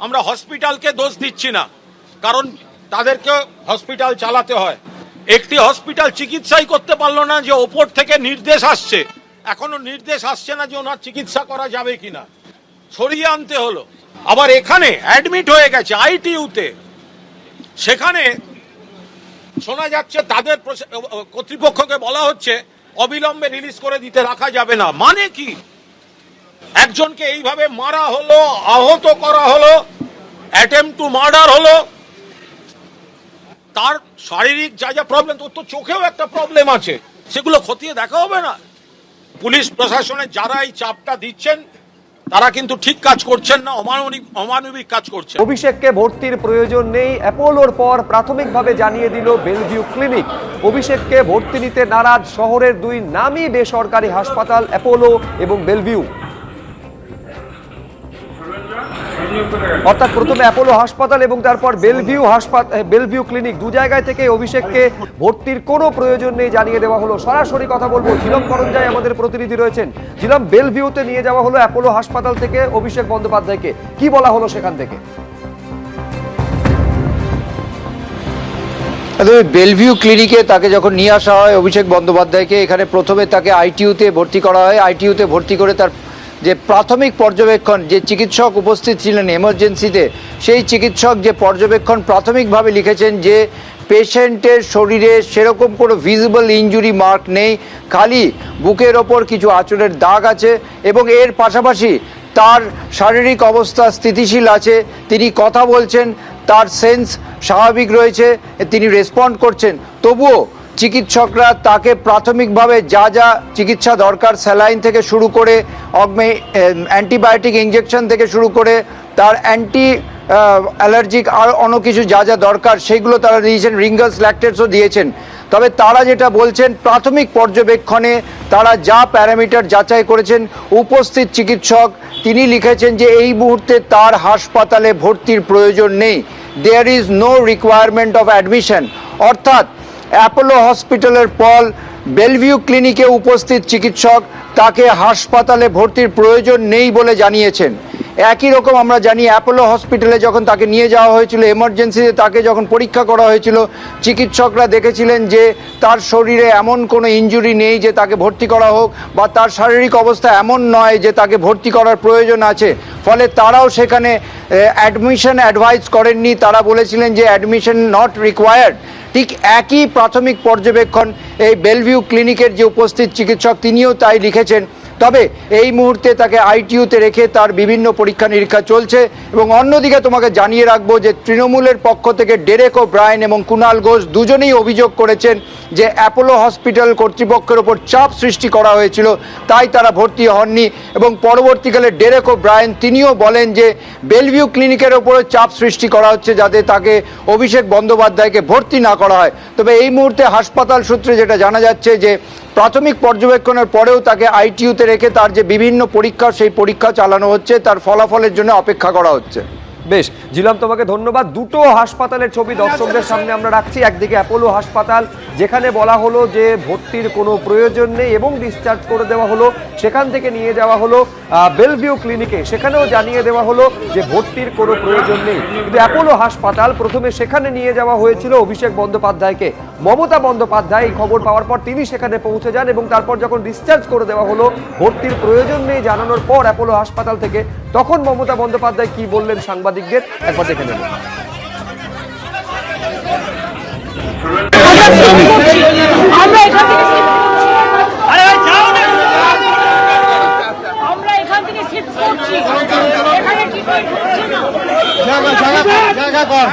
আমরা হসপিটালকে দোষ দিচ্ছি না, কারণ তাদেরকে হসপিটাল চালাতে হয়। একটি হসপিটাল চিকিৎসাই করতে পারলো না যে ওপর থেকে নির্দেশ আসছে, এখনো নির্দেশ আসছে না যে ওনার চিকিৎসা করা যাবে কিনা, সরিয়ে আনতে হলো। আবার এখানে অ্যাডমিট হয়ে গেছে আইটিইউতে, সেখানে শোনা যাচ্ছে তাদের কর্তৃপক্ষকে বলা হচ্ছে অবিলম্বে রিলিজ করে দিতে, রাখা যাবে না। মানে কি? একজনকে এইভাবে মারা হলো, আহত করা হলো, অ্যাটেম্প টু মার্ডার হলো, তার শারীরিক যা যা প্রবলেম, তোর তো চোখেও একটা প্রবলেম আছে, সেগুলো খতিয়ে দেখা হবে না? পুলিশ প্রশাসনের যারা এই চাপটা দিচ্ছেন তারা কিন্তু ঠিক কাজ করছেন না, অমানবিক কাজ করছেন। অভিষেককে ভর্তির প্রয়োজন নেই অ্যাপোলোর পর প্রাথমিকভাবে জানিয়ে দিল বেলভিউ ক্লিনিক। অভিষেককে ভর্তি নিতে নারাজ শহরের দুই নামী বেসরকারি হাসপাতাল অ্যাপোলো এবং বেলভিউ। অর্থাৎ প্রথমে অ্যাপোলো হাসপাতাল এবং তারপর বেলভিউ ক্লিনিক, দু জায়গায় থেকে অভিষেককে ভর্তির কোনো প্রয়োজন নেই জানিয়ে দেওয়া হলো। সরাসরি কথা বলবো, ঝিলম করঞ্জায় আমাদের প্রতিনিধি রয়েছেন। ঝিলম, বেলভিউতে নিয়ে যাওয়া হলো অ্যাপোলো হাসপাতাল থেকে অভিষেক বন্দ্যোপাধ্যায়কে, কি বলা হলো সেখান থেকে? বেলভিউ ক্লিনিকে তাকে যখন নিয়ে আসা হয় অভিষেক বন্দ্যোপাধ্যায়কে, এখানে প্রথমে তাকে আইটিইউতে ভর্তি করা হয়। আইটিইউতে ভর্তি করে তার যে প্রাথমিক পর্যবেক্ষণ, যে চিকিৎসক উপস্থিত ছিলেন এমার্জেন্সিতে, সেই চিকিৎসক যে পর্যবেক্ষণ প্রাথমিকভাবে লিখেছেন যে পেশেন্টের শরীরে সেরকম কোনো ভিজিবল ইনজুরি মার্ক নেই, খালি বুকের ওপর কিছু আঁচড়ের দাগ আছে এবং এর পাশাপাশি তার শারীরিক অবস্থা স্থিতিশীল আছে, তিনি কথা বলছেন, তার সেন্স স্বাভাবিক রয়েছে, তিনি রেসপন্ড করছেন। তবুও চিকিৎসকরা তাকে প্রাথমিকভাবে যা যা চিকিৎসা দরকার, স্যালাইন থেকে শুরু করে অ্যান্টিবায়োটিক ইঞ্জেকশন থেকে শুরু করে তার অ্যান্টি অ্যালার্জিক আর অন্য কিছু যা যা দরকার সেগুলো তারা দিয়েছেন, রিঙ্গাস ল্যাকটেটসও দিয়েছেন। তবে তারা যেটা বলছেন, প্রাথমিক পর্যবেক্ষণে তারা যা প্যারামিটার যাচাই করেছেন, উপস্থিত চিকিৎসক তিনি লিখেছেন যে এই মুহূর্তে তার হাসপাতালে ভর্তির প্রয়োজন নেই, there is no requirement of admission. অর্থাৎ অ্যাপোলো হসপিটালের পর বেলভিউ ক্লিনিকে উপস্থিত চিকিৎসক তাকে হাসপাতালে ভর্তির প্রয়োজন নেই বলে জানিয়েছেন। একই রকম আমরা জানি অ্যাপোলো হসপিটালে যখন তাকে নিয়ে যাওয়া হয়েছিল এমার্জেন্সিতে, তাকে যখন পরীক্ষা করা হয়েছিল, চিকিৎসকরা দেখেছিলেন যে তার শরীরে এমন কোনো ইনজুরি নেই যে তাকে ভর্তি করা হোক, বা তার শারীরিক অবস্থা এমন নয় যে তাকে ভর্তি করার প্রয়োজন আছে। ফলে তারাও সেখানে অ্যাডমিশন অ্যাডভাইস করেননি, তারা বলেছিলেন যে অ্যাডমিশন নট রিকোয়ার্ড। ঠিক একই প্রাথমিক পর্যবেক্ষণ এই বেলভিউ ক্লিনিকের যে উপস্থিত চিকিৎসক তিনিও তাই লিখেছেন। তবে এই মুহূর্তে তাকে আইটিইউতে রেখে তার বিভিন্ন পরীক্ষা নিরীক্ষা চলছে। এবং অন্যদিকে তোমাকে জানিয়ে রাখবো যে তৃণমূলের পক্ষ থেকে ডেরেক ওব্রায়েন এবং কুণাল ঘোষ দুজনেই অভিযোগ করেছেন যে অ্যাপোলো হসপিটাল কর্তৃপক্ষের ওপর চাপ সৃষ্টি করা হয়েছিল, তাই তারা ভর্তি হননি। এবং পরবর্তীকালে ডেরেক ওব্রায়েন তিনিও বলেন যে বেলভিউ ক্লিনিকের ওপরে চাপ সৃষ্টি করা হচ্ছে যাতে তাকে অভিষেক বন্দ্যোপাধ্যায়কে ভর্তি না করা হয়। তবে এই মুহূর্তে হাসপাতাল সূত্রে যেটা জানা যাচ্ছে যে প্রাথমিক পর্যবেক্ষণের পরেও তাকে আইটিইউতে রেখে তার যে বিভিন্ন পরীক্ষা, সেই পরীক্ষা চালানো হচ্ছে, তার ফলাফলের জন্য অপেক্ষা করা হচ্ছে। বেশ, জিলাম তোমাকে ধন্যবাদ। দুটো হাসপাতালের ছবি দর্শকদের সামনে আমরা রাখছি। একদিকে অ্যাপোলো হাসপাতাল, যেখানে বলা হলো যে ভর্তির কোনো প্রয়োজন নেই এবং ডিসচার্জ করে দেওয়া হলো, সেখান থেকে নিয়ে যাওয়া হলো বেলভিউ ক্লিনিকে, সেখানেও জানিয়ে দেওয়া হলো যে ভর্তির কোনো প্রয়োজন নেই। কিন্তু অ্যাপোলো হাসপাতাল, প্রথমে সেখানে নিয়ে যাওয়া হয়েছিল অভিষেক বন্দ্যোপাধ্যায়কে। মমতা বন্দ্যোপাধ্যায় খবর পাওয়ার পর তিনি সেখানে পৌঁছে যান এবং তারপর যখন ডিসচার্জ করে দেওয়া হলো, ভর্তির প্রয়োজন নেই জানানোর পর অ্যাপোলো হাসপাতাল থেকে, তখন মমতা বন্দ্যোপাধ্যায় কি বললেন সাংবাদিকদের একবার দেখে নেব।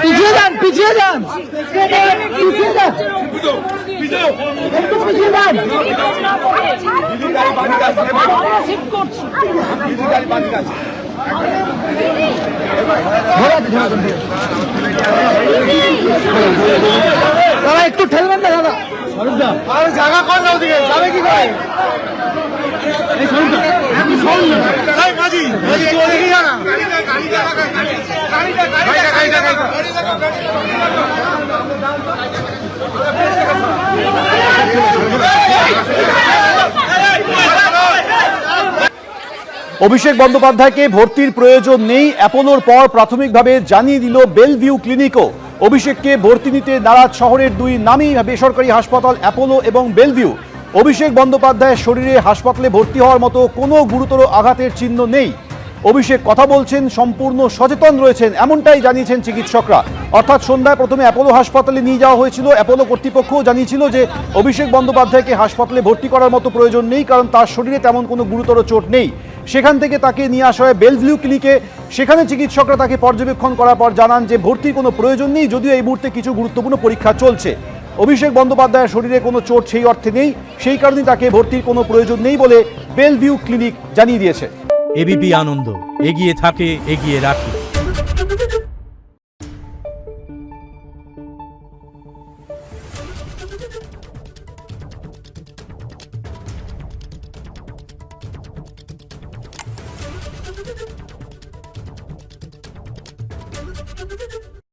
পিছিয়ে যান, পিছিয়ে যান, পিছিয়ে যান, একটু পিছিয়ে যান। দাদা একটু ঠেলবেন না দাদা, জায়গা কর না, ওদিকে যাবে কি করে? অভিষেক বন্দ্যোপাধ্যায়কে ভর্তির প্রয়োজন নেই অ্যাপোলোর পর প্রাথমিকভাবে জানিয়ে দিল বেলভিউ ক্লিনিকও। অভিষেককে ভর্তি নিতে নারাজ শহরের দুই নামী বেসরকারি হাসপাতাল অ্যাপোলো এবং বেলভিউ। অভিষেক বন্দ্যোপাধ্যায়ের শরীরে হাসপাতালে ভর্তি হওয়ার মতো কোনো গুরুতর আঘাতের চিহ্ন নেই। অভিষেক কথা বলছেন, সম্পূর্ণ সচেতন রয়েছেন, এমনটাই জানিয়েছেন চিকিৎসকরা। অর্থাৎ সন্ধ্যায় প্রথমে অ্যাপোলো হাসপাতালে নিয়ে যাওয়া হয়েছিল। অ্যাপোলো কর্তৃপক্ষও জানিয়েছিল যে অভিষেক বন্দ্যোপাধ্যায়কে হাসপাতালে ভর্তি করার মতো প্রয়োজন নেই, কারণ তার শরীরে তেমন কোনো গুরুতর চোট নেই। সেখান থেকে তাকে নিয়ে আসা হয় বেলভিউ ক্লিনিকে। সেখানে চিকিৎসকরা তাকে পর্যবেক্ষণ করার পর জানান যে ভর্তির কোনো প্রয়োজন নেই, যদিও এই মুহূর্তে কিছু গুরুত্বপূর্ণ পরীক্ষা চলছে। অভিষেক বন্দ্যোপাধ্যায়ের শরীরে কোনো চোট সেই অর্থে নেই, সেই কারণে তাকে ভর্তির কোনো প্রয়োজন নেই বলে বেলভিউ ক্লিনিক জানিয়ে দিয়েছে। এবিপি আনন্দ, এগিয়ে থাকে, এগিয়ে রাখে।